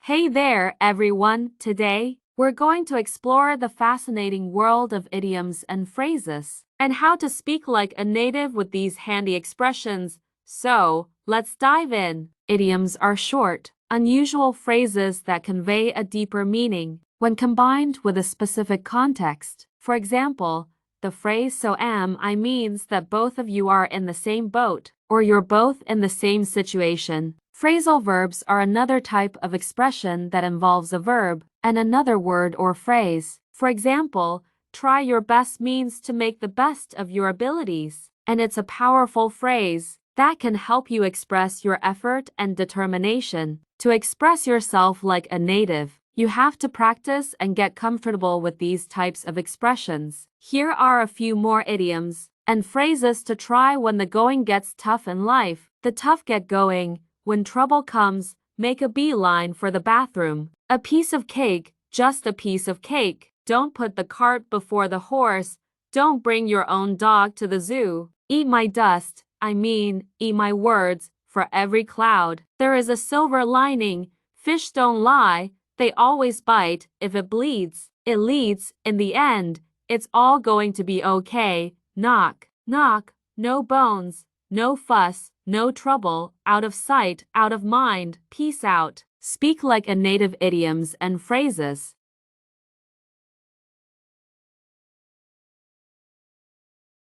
Hey there, everyone. Today, we're going to explore the fascinating world of idioms and phrases, and how to speak like a native with these handy expressions. So, let's dive in. Idioms are short, unusual phrases that convey a deeper meaning when combined with a specific context. For example, the phrase "so am I" means that both of you are in the same boat, or you're both in the same situation. Phrasal verbs are another type of expression that involves a verb and another word or phrase. For example, try your best means to make the best of your abilities, and it's a powerful phrase that can help you express your effort and determination. To express yourself like a native, you have to practice and get comfortable with these types of expressions. Here are a few more idioms and phrases to try when the going gets tough in life. The tough get going. When trouble comes, make a beeline for the bathroom. A piece of cake, just a piece of cake. Don't put the cart before the horse. Don't bring your own dog to the zoo. Eat my dust, eat my words. For every cloud, there is a silver lining. Fish don't lie, they always bite. If it bleeds, it leads. In the end, it's all going to be okay. Knock, knock, no bones. No fuss, no trouble, out of sight, out of mind, peace out. Speak like a native. Idioms and phrases